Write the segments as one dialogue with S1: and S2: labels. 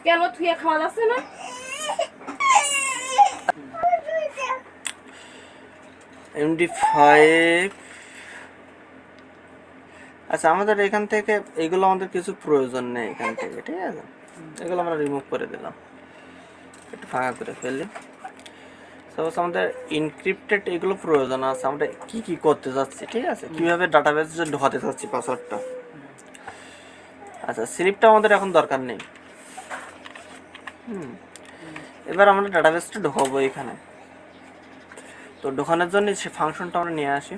S1: কেন থুয়ে খাওয়া যাচ্ছে না?
S2: MD5। আচ্ছা, আমাদের এখান থেকে এগুলো আমাদের কিছু প্রয়োজন নেই এখান থেকে, ঠিক আছে? এগুলো আমরা রিমুভ করে দিলাম, একটু ফাঁকা করে ফেলি। সাপোজ আমাদের ইনক্রিপ্টেড এগুলো প্রয়োজন আছে, আমরা কি কি করতে যাচ্ছি, ঠিক আছে? কিভাবে ডাটাবেসে ঢোকাতে চাচ্ছি পাসওয়ার্ডটা। আচ্ছা, স্লিপটা আমাদের এখন দরকার নেই। এবার আমরা ডাটাবেসটা ঢোকাবো এখানে। তো ঢোকানোর জন্য সে ফাংশনটা আমরা নিয়ে আসি।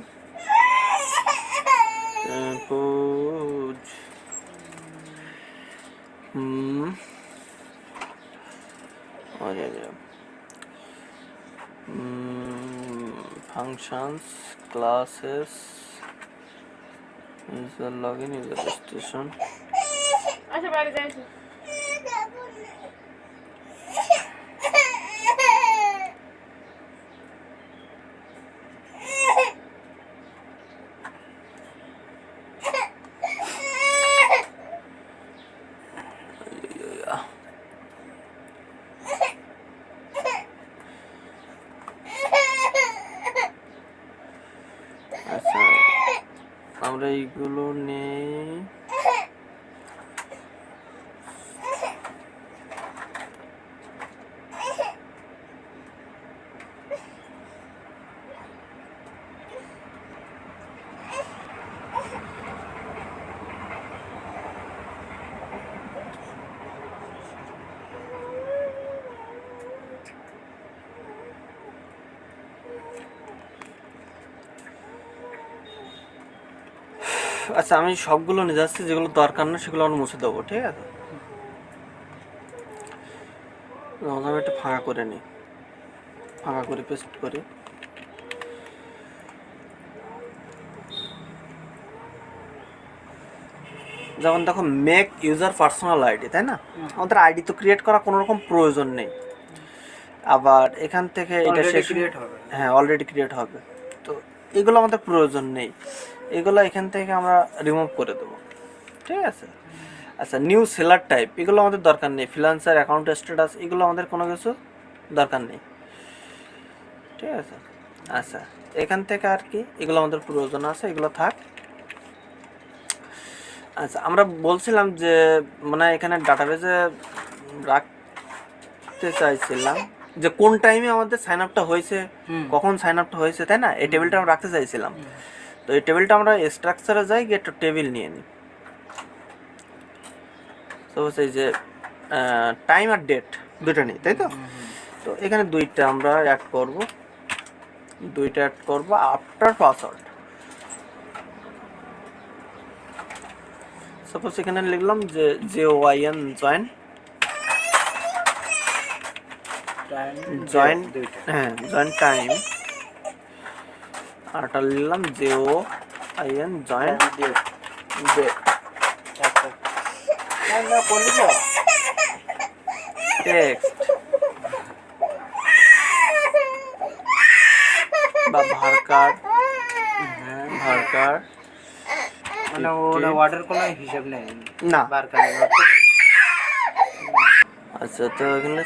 S2: functions classes user login user registration।
S1: আচ্ছা বাইরে যাই।
S2: আচ্ছা, আমরা এইগুলো নেই। আচ্ছা, আমি সবগুলো নিয়ে যাচ্ছি, যেগুলো দরকার না সেগুলো আমরা মুছে দেবো, ঠিক আছে? আমি একটু ফাঁকা করে নিই, ফাঁকা করে পেস্ট করি। যেমন দেখো, মেক ইউজার পার্সোনাল আইডি, তাই না? আমাদের আইডি তো ক্রিয়েট করা কোনো রকম প্রয়োজন নেই। আবার এখান থেকে এটা শেষ হবে, হ্যাঁ অলরেডি ক্রিয়েট হবে। তো এগুলো আমাদের প্রয়োজন নেই, এগুলো এখান থেকে আমরা রিমুভ করে দেবো, ঠিক আছে? আচ্ছা, নিউ সেলার টাইপ এগুলো আমাদের দরকার নেই। ফ্রিল্যান্সার অ্যাকাউন্ট স্ট্যাটাস এগুলো আমাদের কোনো কিছু দরকার নেই, ঠিক আছে? আচ্ছা, এখান থেকে আর কি এগুলো আমাদের প্রয়োজন আছে, এগুলো থাক। আচ্ছা, আমরা বলছিলাম যে মানে এখানে ডাটাবেজে রাখতে চাইছিলাম যে কোন টাইমে আমাদের সাইন আপটা হয়েছে, কখন সাইন আপটা হয়েছে, তাই না? এই টেবিলটা আমরা রাখতে চাইছিলাম। তো এই টেবিলটা আমরা স্ট্রাকচারে যাই, গিয়ে একটা টেবিল নিয়ে নিই। তো এই যে টাইম আর ডেট দুটো নেই, তাই তো? তো এখানে দুইটা আমরা অ্যাড করব, দুইটা অ্যাড করব আফটার পাসওয়ার্ড। সাপোজ এখানে লিখলাম যে JOIN জয়েন, হ্যাঁ জয়েন টাইম, আরটা লিখলাম JOIN জয়েন ডেট। টেক্সট বা ভার্কার,
S3: মানে ওটা ওয়াটার কোনো হিসাব নেই
S2: না।
S3: ভার্কার।
S2: আচ্ছা, তো এখানে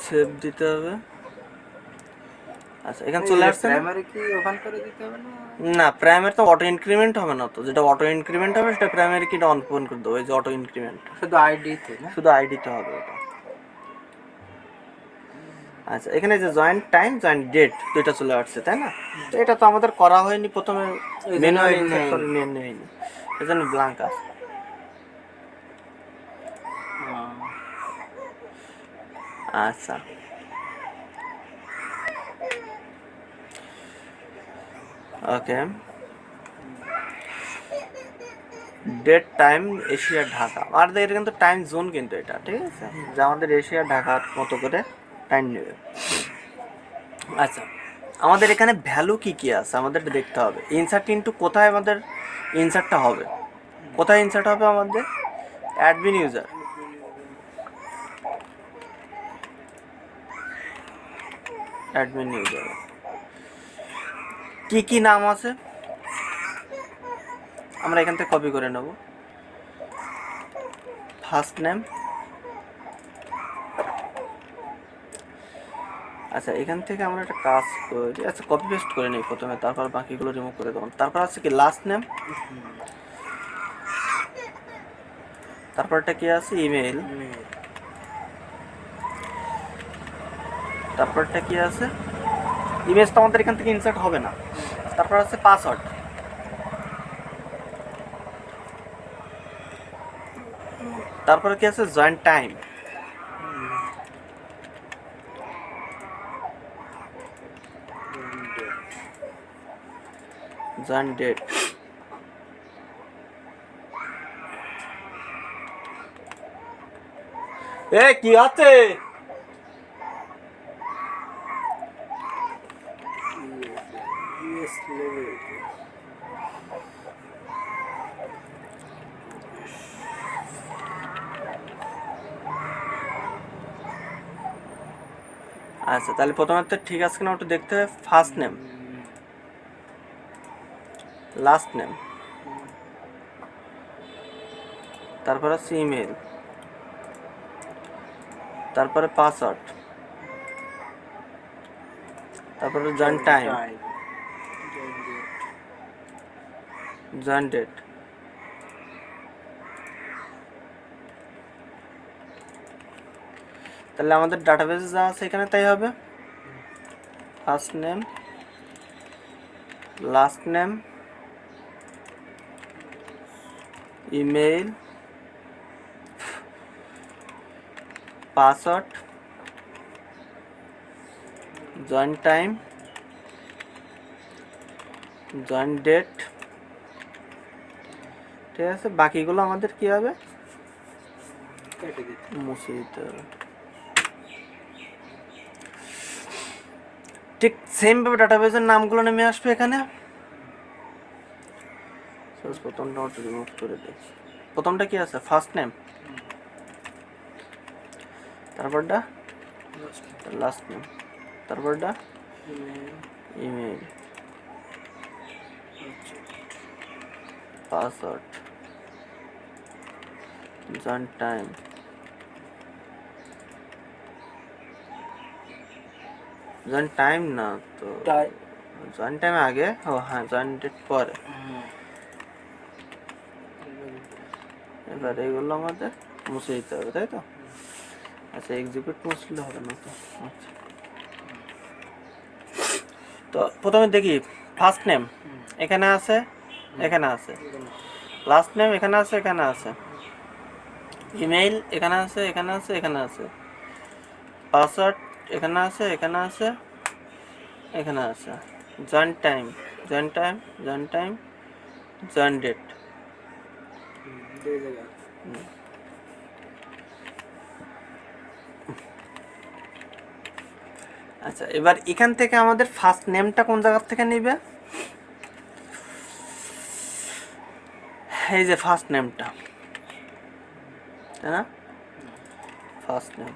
S2: সেভ দিতে হবে। আচ্ছা, এখানে চলে আসছে।
S3: প্রাইমারি কি ওপেন করে দিতে হবে না?
S2: না, প্রাইমারি তো অটো ইনক্রিমেন্ট হবে না, তো যেটা অটো ইনক্রিমেন্ট হবে সেটা প্রাইমারি কিটা অন করে দেবো। এই যে অটো ইনক্রিমেন্ট,
S3: শুধু আইডিতে না,
S2: শুধু আইডিতে হবে ওটা। আচ্ছা, এখানে যে জয়েন টাইম জয়েন ডেট দুইটা চলে আসছে, তাই না? তো এটা তো আমাদের করা হয়নি, প্রথমে মেনু ইনসার্ট করে নিয়ে নেইনি, এজন্য ব্ল্যাঙ্ক আছে। আচ্ছা, ওকে। ডেট টাইম এশিয়া ঢাকা, আর এটা কিন্তু টাইম জোন কিন্তু এটা, ঠিক আছে? যে আমাদের এশিয়া ঢাকার মতো করে টাইম নেবে। আচ্ছা, আমাদের এখানে ভ্যালু কি কি আছে আমাদের দেখতে হবে। ইনসার্ট ইনটু কোথায় আমাদের ইনসার্টটা হবে, কোথায় ইনসার্ট হবে আমাদের? অ্যাডমিন ইউজার, অ্যাডমিন ইউজার কি কি নাম আছে আমরা এখান থেকে কপি করে নেব। ফার্স্ট নেম, আচ্ছা এখান থেকে আমরা একটা কাজ করি, আচ্ছা কপি পেস্ট করে নিই প্রথমে, তারপর বাকিগুলো রিমুভ করে দেবো। তারপর আছে কি লাস্ট নেম, তারপরটা কি আছে ইমেল, তারপরটা কি আছে ইমেজ, তো আমাদের এখান থেকে ইনসার্ট হবে না। তারপর আছে পাসওয়ার্ড, তারপরে কি আছে জয়েন্ট টাইম, জয়েন্ট ডেট, এ কি আছে আচ্ছা তাহলে প্রথমে তো ঠিক আছে কিনা ওটা দেখতে হবে। ফার্স্ট নেম, লাস্ট নেম, তারপর আছে ইমেল, তারপরে পাসওয়ার্ড, তারপরে জয়েন্ট টাইম, জয়েন্ট ডেট। তাহলে আমাদের ডাটাবেসে যা আছে এখানে তাই হবে। First name, last name, email, password, joint time, joint date. ঠিক আছে, বাকিগুলো আমাদের কি হবে মুছে দিতে হবে। ঠিক সেমভাবে ডাটাবেসের নামগুলো নেমে আসবে এখানে। প্রথমটা রিমুভ করে দিই। প্রথমটা কি আছে ফার্স্ট নেম, তারপরটা লাস্ট নেম, তারপরটা email, password, joint time, joint time না তো জয়েন্ট টাইম আগে, ও হ্যাঁ জয়েন্ট ডেট পরে। এবার এইগুলো আমাদের মুছে দিতে হবে তাই তো। আচ্ছা এক্সিকিউট মুছলে হবে না তো। আচ্ছা তো প্রথমে দেখি ফার্স্ট নেম এখানে আছে, এখানে আছে, লাস্ট নেম এখানে আছে, এখানে আছে, ইমেইল এখানে আছে, এখানে আছে, এখানে আছে, পাসওয়ার্ড এখানে আছে, এখানে আছে, এখানে আছে, joint time, joint time, joint time, joint date. আচ্ছা এবার এখান থেকে আমাদের ফার্স্ট নেমটা কোন জায়গা থেকে নিবে, এই যে ফার্স্ট নেমটা, তাই না, ফার্স্ট নেম।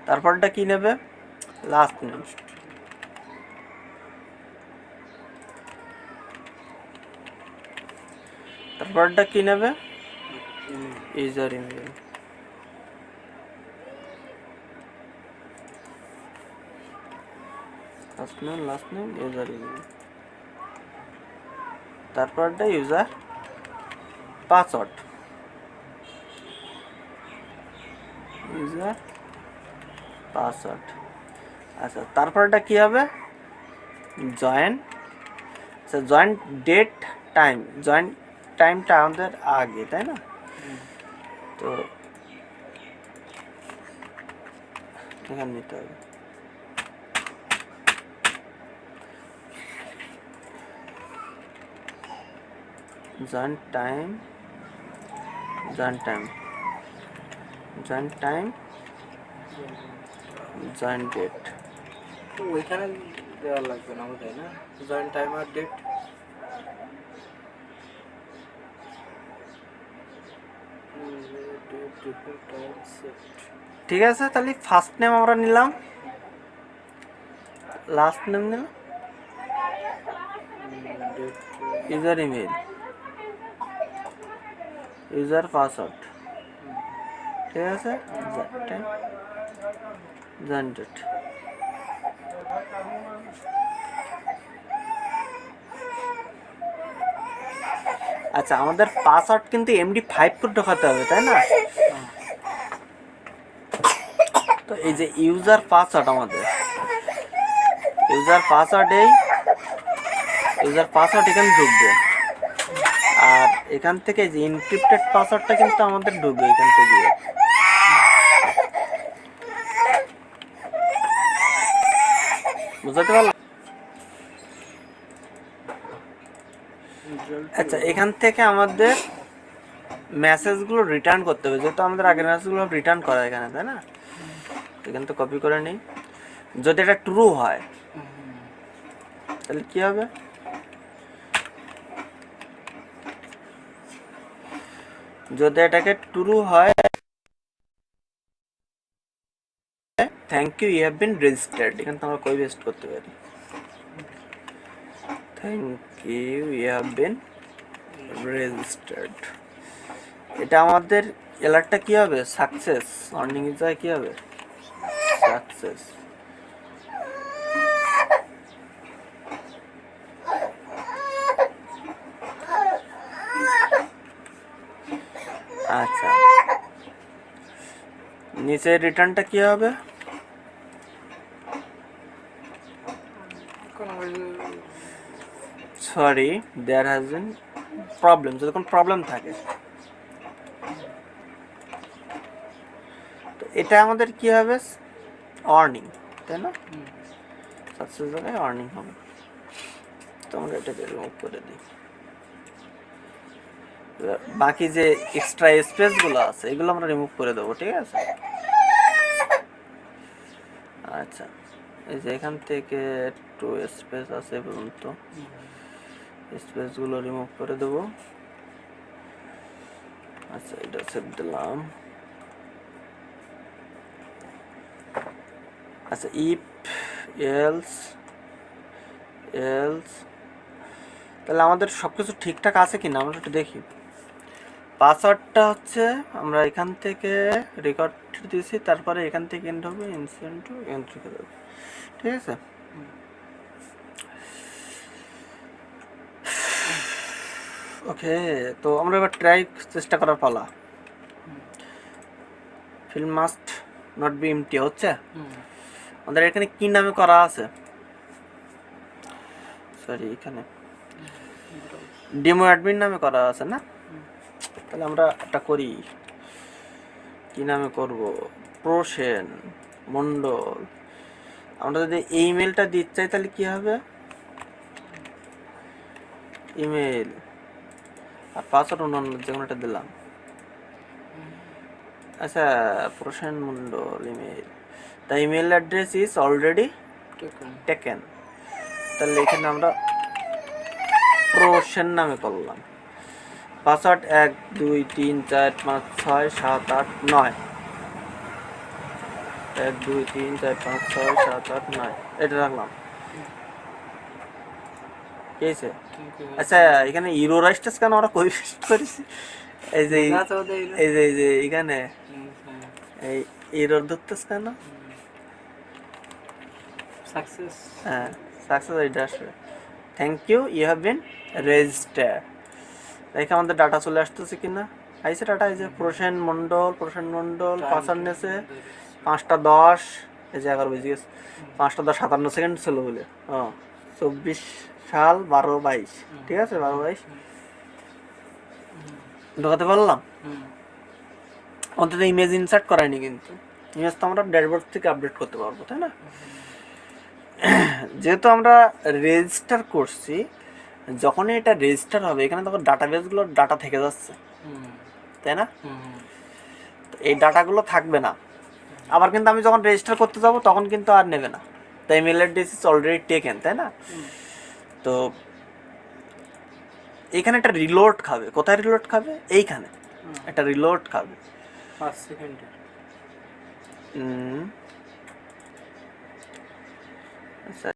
S2: তারপরটা কি নেবে লাস্ট নেম, তারপরটা কি নেবে user email, first name last name user email, তারপরটা ইউজার পাসওয়ার্ড, ইউজার পাসওয়ার্ড। আচ্ছা তারপরটা কি হবে জয়েন্ট, আচ্ছা জয়েন্ট ডেট টাইম, জয়েন্ট টাইমটা আমাদের আগে তাই না, তো এখানে নিতে হবে। Joint time, joint time, joint time, joint date.
S3: ওইখানে দেওয়া লাগবে না বোধহয় না, জয়েন্ট টাইম আর ডেট।
S2: ঠিক আছে তাহলে ফার্স্ট নেম আমরা নিলাম, লাস্ট নেম নিলাম, ইউজার ইমেল, ইউজার পাসওয়ার্ড। ঠিক আছে জেনারেট। আচ্ছা, আমাদের পাসওয়ার্ড কিন্তু MD5 করে ঢোকাতে হবে, তাই না? তো এই যে ইউজার পাসওয়ার্ড, আমাদের ইউজার পাসওয়ার্ড এখানে ঢুকবে, আর এখান থেকে যে এনক্রিপ্টেড পাসওয়ার্ডটা কিন্তু আমাদের ঢুকবে এখান থেকে। বুঝতে পারলাম? আচ্ছা, এখান থেকে আমাদের মেসেজগুলো রিটার্ন করতে হবে, যেহেতু আমাদের আগের মেসেজগুলো রিটার্ন করা এখানে, তাই না? এখান থেকে কপি করে নিই। যদি এটা ট্রু হয় তাহলে কি হবে? যদি এটাকে ট্রু হয়, thank you have been registered, এখানে তো আমরা কই পেস্ট করতে পারি, thank you have been registered. এটা আমাদের এলার্টটা কি হবে? সাকসেস। অর্নিং ইজ কি হবে? সাকসেস। আচ্ছা, নিচে রিটার্নটা কি হবে? Sorry, there has been problem. যদি কোনো প্রবলেম থাকে, তো এটা আমাদের কি হবে? অর্নিং, তাই না? সাকসেস জায়গায় অর্নিং হবে। তো আমরা এটাকে রিমুভ করে দিই। বাকি যে এক্সট্রা স্পেসগুলো আছে এগুলো আমরা রিমুভ করে দেবো, ঠিক আছে? আচ্ছা, এই যে এখান থেকে একটু স্পেস আছে পর্যন্ত, স্পেসগুলো রিমুভ করে দেবো। আচ্ছা, এটা সেভ দিলাম। আচ্ছা, ইফ এলস তাহলে আমাদের সব কিছু ঠিকঠাক আছে কিনা আমরা একটু দেখি। পাসওয়ার্ডটা হচ্ছে আমরা এখান থেকে রেকর্ড দিয়েছি, তারপরে এখান থেকে এন্ড হবে, ইনসেন্ট এন্ট্রি করে দেবো, ঠিক আছে? ওকে, তো আমরা এবার ট্রাই চেষ্টা করার পালা। Film must not be empty হচ্ছে। আমাদের এখানে কি নামে করা আছে? সরি, এখানে ডেমো অ্যাডমিন নামে করা আছে না? তাহলে আমরা একটা করি, কি নামে করব? প্রসেন মন্ডল। আমরা যদি এই ইমেলটা দিতে চাই তাহলে কি হবে? ইমেল আর পাসওয়ার্ড অন্য যে কোনোটা দিলাম। আচ্ছা, Prosen Mondal email, the email address is already taken. তাহলে এখানে আমরা প্রসেন নামে করলাম। পাসওয়ার্ড 1 2 3 4 5 6 7 8 9, 1 2 3 4 5 6 7 8 9 এটা রাখলাম। কি আছে? আচ্ছা, এখানে ইউরোরাইস্টাস কেন আমরা কই পেস্ট করেছি? এই যে এখানে এই এরর ধরতেছ কেন?
S3: সাকসেস।
S2: হ্যাঁ, সাকসেস এটা আসবে। Thank you you have been registered. দেখে আমাদের ডাটা চলে আসতেছে কিনা। আইসে ডাটা, এই যে প্রসেন মন্ডল পাসওয়ার্ড নেছে 5টা 10, এই যে 11 বেজে গেছে, 5টা 10 57 সেকেন্ড ছিল বলে। 24 সাল 12 22, ঠিক আছে? 12 22 ঢোকাতে পারলাম। অন্তত ইমেজ ইনসার্ট করায়নি, কিন্তু ইমেজ তো আমরা ড্যাশবোর্ড থেকে আপডেট করতে পারবো, তাই না? যেহেতু আমরা রেজিস্টার করছি, যখনই এটা রেজিস্টার হবে এখানে তখন ডাটাবেসগুলোর ডাটা থেকে যাচ্ছে, তাই না? তো এই ডাটাগুলো থাকবে না। আবার কিন্তু আমি যখন রেজিস্টার করতে যাব তখন কিন্তু আর নেবে না, তাই email address is already taken, তাই না? তো এখানে একটা রিলোড খাবে। কোথায় রিলোড খাবে? এইখানে একটা রিলোড খাবে
S3: 5 সেকেন্ডে।
S2: আচ্ছা,